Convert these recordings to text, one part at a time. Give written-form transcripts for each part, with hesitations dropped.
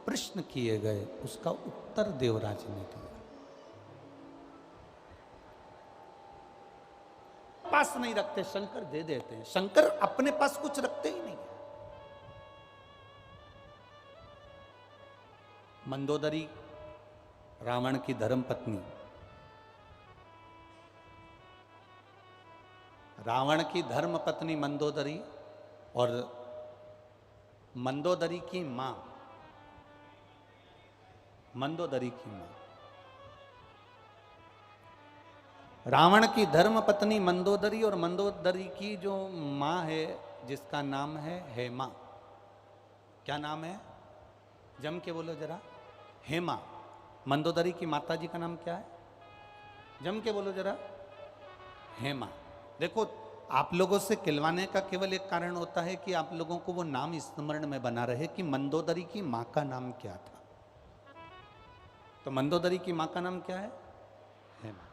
प्रश्न किए गए उसका उत्तर देवराज ने दिया। पास नहीं रखते, शंकर दे देते हैं। शंकर अपने पास कुछ रखते ही नहीं। मंदोदरी रावण की धर्म पत्नी, रावण की धर्म पत्नी मंदोदरी और मंदोदरी की मां, मंदोदरी की मां, रावण की धर्म पत्नी मंदोदरी और मंदोदरी की जो मां है जिसका नाम है हेमा। क्या नाम है? जम के बोलो जरा। हेमा। मंदोदरी की माता जी का नाम क्या है? जम के बोलो जरा। हेमा। देखो, आप लोगों से खिलवाने का केवल एक कारण होता है कि आप लोगों को वो नाम स्मरण में बना रहे कि मंदोदरी की मां का नाम क्या था। तो मंदोदरी की मां का नाम क्या है? हेमा।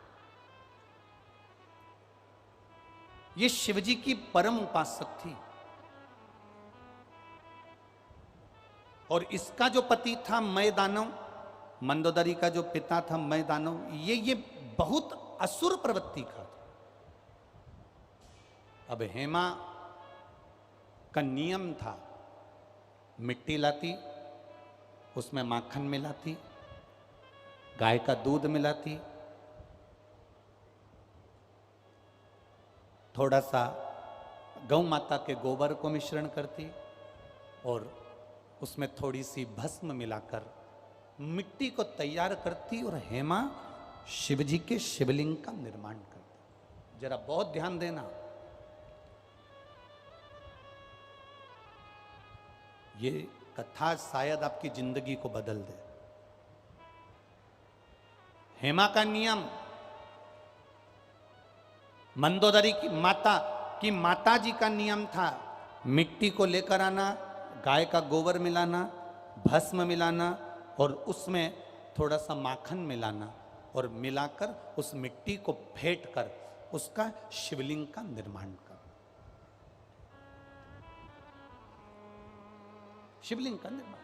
ये शिवजी की परम उपासक थी और इसका जो पति था मय दानव, मंदोदरी का जो पिता था मय दानव, ये बहुत असुर प्रवृत्ति का था। अब हेमा का नियम था, मिट्टी लाती, उसमें माखन मिलाती, गाय का दूध मिलाती, थोड़ा सा गौ माता के गोबर को मिश्रण करती और उसमें थोड़ी सी भस्म मिलाकर मिट्टी को तैयार करती और हेमा शिवजी के शिवलिंग का निर्माण करती। जरा बहुत ध्यान देना, ये कथा शायद आपकी जिंदगी को बदल दे। हेमा का नियम, मंदोदरी की माता जी का नियम था, मिट्टी को लेकर आना, गाय का गोबर मिलाना, भस्म मिलाना और उसमें थोड़ा सा माखन मिलाना और मिलाकर उस मिट्टी को फेंट कर उसका शिवलिंग का निर्माण कर, शिवलिंग का निर्माण।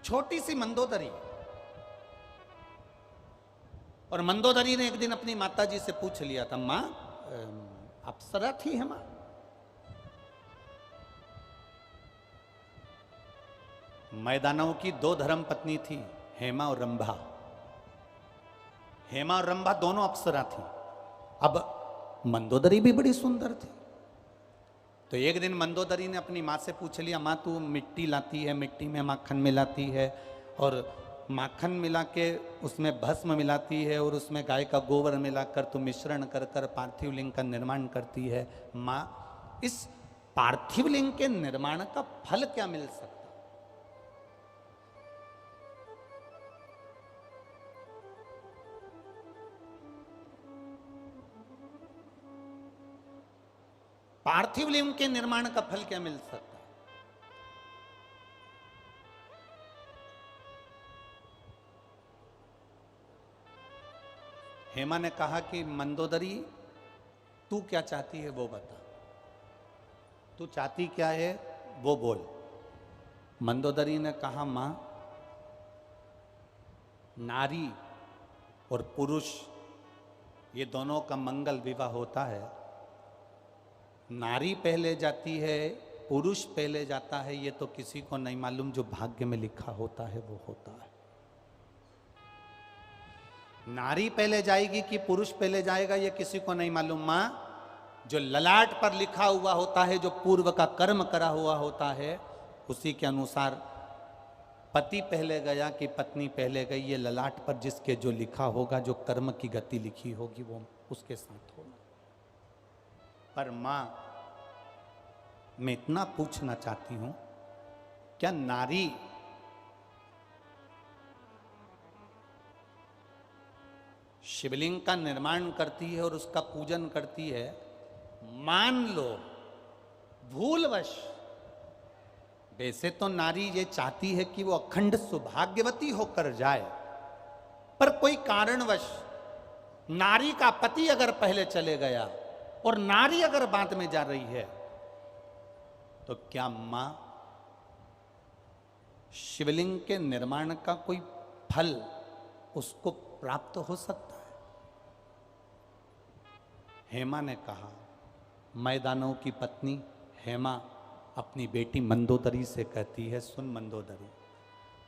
छोटी सी मंदोदरी, और मंदोदरी ने एक दिन अपनी माता जी से पूछ लिया था, मां अप्सरा थी हेमा? मैदानव की दो धर्म पत्नी थी, हेमा और रंभा। हेमा और रंभा दोनों अप्सरा थी। अब मंदोदरी भी बड़ी सुंदर थी। तो एक दिन मंदोदरी ने अपनी माँ से पूछ लिया, माँ तू मिट्टी लाती है, मिट्टी में माखन मिलाती है और माखन मिला के उसमें भस्म मिलाती है और उसमें गाय का गोबर मिलाकर तू मिश्रण कर कर पार्थिव लिंग का निर्माण करती है। माँ, इस पार्थिव लिंग के निर्माण का फल क्या मिल सकता? पार्थिव लिंग के निर्माण का फल क्या मिल सकता? हेमा ने कहा कि मंदोदरी तू क्या चाहती है वो बता, तू चाहती क्या है वो बोल। मंदोदरी ने कहा, मां, नारी और पुरुष ये दोनों का मंगल विवाह होता है। नारी पहले जाती है, पुरुष पहले जाता है, ये तो किसी को नहीं मालूम, जो भाग्य में लिखा होता है वो होता है। नारी पहले जाएगी कि पुरुष पहले जाएगा ये किसी को नहीं मालूम। मां, जो ललाट पर लिखा हुआ होता है, जो पूर्व का कर्म करा हुआ होता है, उसी के अनुसार पति पहले गया कि पत्नी पहले गई, ये ललाट पर जिसके जो लिखा होगा, जो कर्म की गति लिखी होगी वो उसके साथ होगा। पर मां, मैं इतना पूछना चाहती हूं, क्या नारी शिवलिंग का निर्माण करती है और उसका पूजन करती है, मान लो भूलवश, वैसे तो नारी ये चाहती है कि वो अखंड सौभाग्यवती होकर जाए, पर कोई कारणवश नारी का पति अगर पहले चले गया और नारी अगर बाद में जा रही है, तो क्या मां शिवलिंग के निर्माण का कोई फल उसको प्राप्त हो सकता है? हेमा ने कहा, मैदानों की पत्नी हेमा अपनी बेटी मंदोदरी से कहती है, सुन मंदोदरी,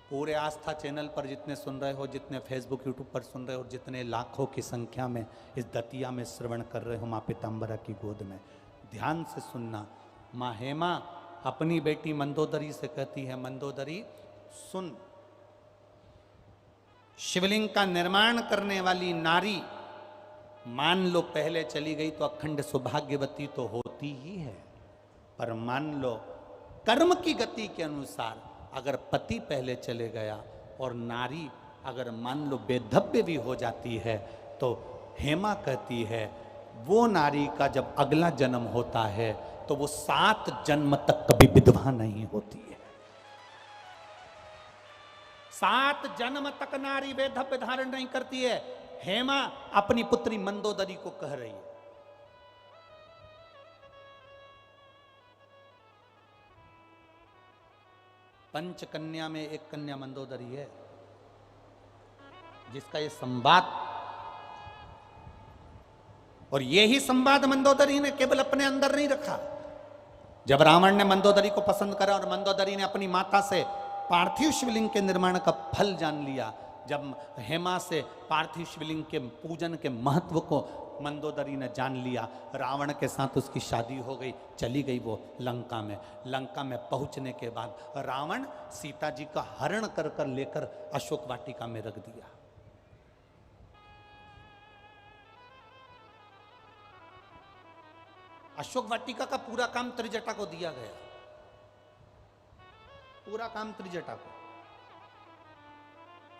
पूरे आस्था चैनल पर जितने सुन रहे हो, जितने फेसबुक यूट्यूब पर सुन रहे हो, और जितने लाखों की संख्या में इस दतिया में श्रवण कर रहे हो माँ पीताम्बरा की गोद में, ध्यान से सुनना। माँ हेमा अपनी बेटी मंदोदरी से कहती है, मंदोदरी सुन, शिवलिंग का निर्माण करने वाली नारी मान लो पहले चली गई तो अखंड सौभाग्यवती तो होती ही है, पर मान लो कर्म की गति के अनुसार अगर पति पहले चले गया और नारी अगर मान लो बेधव्य भी हो जाती है, तो हेमा कहती है वो नारी का जब अगला जन्म होता है तो वो 7 जन्म तक कभी विधवा नहीं होती है। 7 जन्म तक नारी बेधव्य धारण नहीं करती है। हेमा अपनी पुत्री मंदोदरी को कह रही है। पंच कन्या में एक कन्या मंदोदरी है, जिसका ये संवाद, और यही संवाद मंदोदरी ने केवल अपने अंदर नहीं रखा। जब रावण ने मंदोदरी को पसंद करा और मंदोदरी ने अपनी माता से पार्थिव शिवलिंग के निर्माण का फल जान लिया, जब हेमा से पार्थिव शिवलिंग के पूजन के महत्व को मंदोदरी ने जान लिया, रावण के साथ उसकी शादी हो गई, चली गई वो लंका में। लंका में पहुंचने के बाद रावण सीता जी का हरण कर कर लेकर अशोक वाटिका में रख दिया। अशोक वाटिका का पूरा काम त्रिजटा को दिया गया, पूरा काम त्रिजटा को।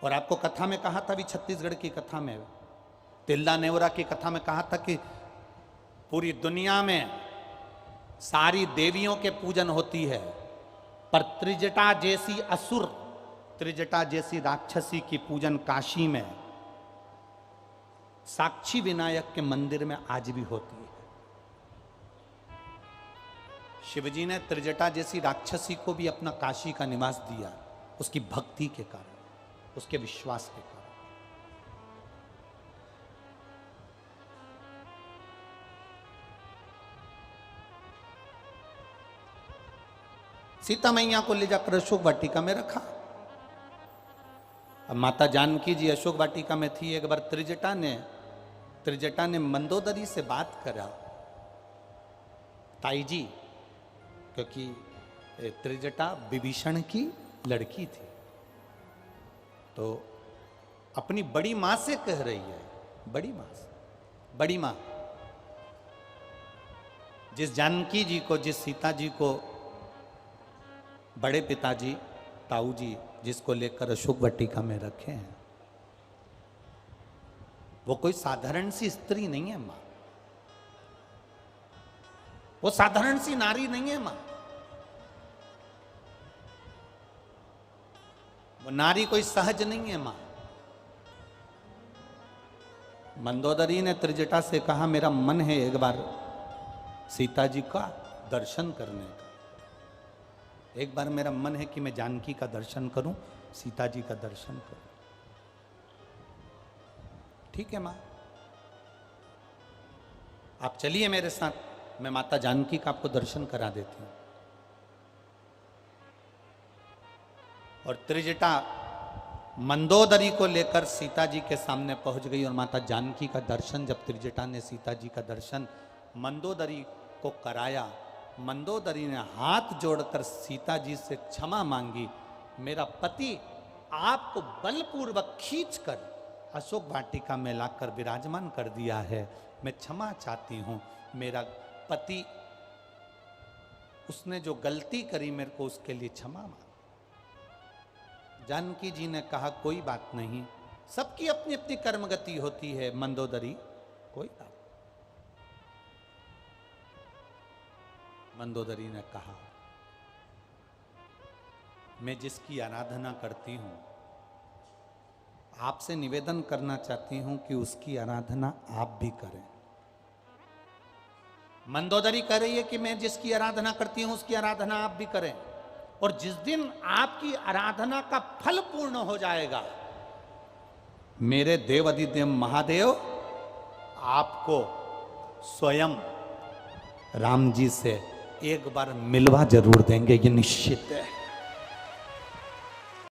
और आपको कथा में कहा था, भी छत्तीसगढ़ की कथा में, तिल्ला नेवरा की कथा में कहा था कि पूरी दुनिया में सारी देवियों के पूजन होती है, पर त्रिजटा जैसी असुर, त्रिजटा जैसी राक्षसी की पूजन काशी में साक्षी विनायक के मंदिर में आज भी होती है। शिवजी ने त्रिजटा जैसी राक्षसी को भी अपना काशी का निवास दिया, उसकी भक्ति के कारण, उसके विश्वास के कारण। सीता मैया को ले जाकर अशोक वाटिका में रखा। अब माता जानकी जी अशोक वाटिका में थी। एक बार त्रिजटा ने मंदोदरी से बात करा, ताई जी, क्योंकि त्रिजटा विभीषण की लड़की थी, तो अपनी बड़ी मां से कह रही है, बड़ी मां से, बड़ी मां, जिस जानकी जी को, जिस सीता जी को बड़े पिताजी ताऊ जी जिसको लेकर अशोक वाटिका में रखे हैं, वो कोई साधारण सी स्त्री नहीं है मां, वो साधारण सी नारी नहीं है मां। वो नारी कोई सहज नहीं है मां। मंदोदरी ने त्रिजटा से कहा, मेरा मन है एक बार सीता जी का दर्शन करने का, एक बार मेरा मन है कि मैं जानकी का दर्शन करूं, सीता जी का दर्शन करूं। ठीक है मां, आप चलिए मेरे साथ, मैं माता जानकी का आपको दर्शन करा देती हूं। और त्रिजटा मंदोदरी को लेकर सीता जी के सामने पहुंच गई, और माता जानकी का दर्शन, जब त्रिजटा ने सीता जी का दर्शन मंदोदरी को कराया, मंदोदरी ने हाथ जोड़कर सीता जी से क्षमा मांगी, मेरा पति आपको बलपूर्वक खींचकर अशोक वाटिका में लाकर विराजमान कर दिया है, मैं क्षमा चाहती हूं, मेरा पति, उसने जो गलती करी मेरे को उसके लिए क्षमा मांग। जानकी जी ने कहा, कोई बात नहीं, सबकी अपनी अपनी कर्मगति होती है मंदोदरी, कोई बात। मंदोदरी ने कहा, मैं जिसकी आराधना करती हूं, आपसे निवेदन करना चाहती हूं कि उसकी आराधना आप भी करें। मंदोदरी कह रही है कि मैं जिसकी आराधना करती हूं उसकी आराधना आप भी करें, और जिस दिन आपकी आराधना का फल पूर्ण हो जाएगा, मेरे देवाधिदेव महादेव आपको स्वयं राम जी से एक बार मिलवा जरूर देंगे, ये निश्चित है।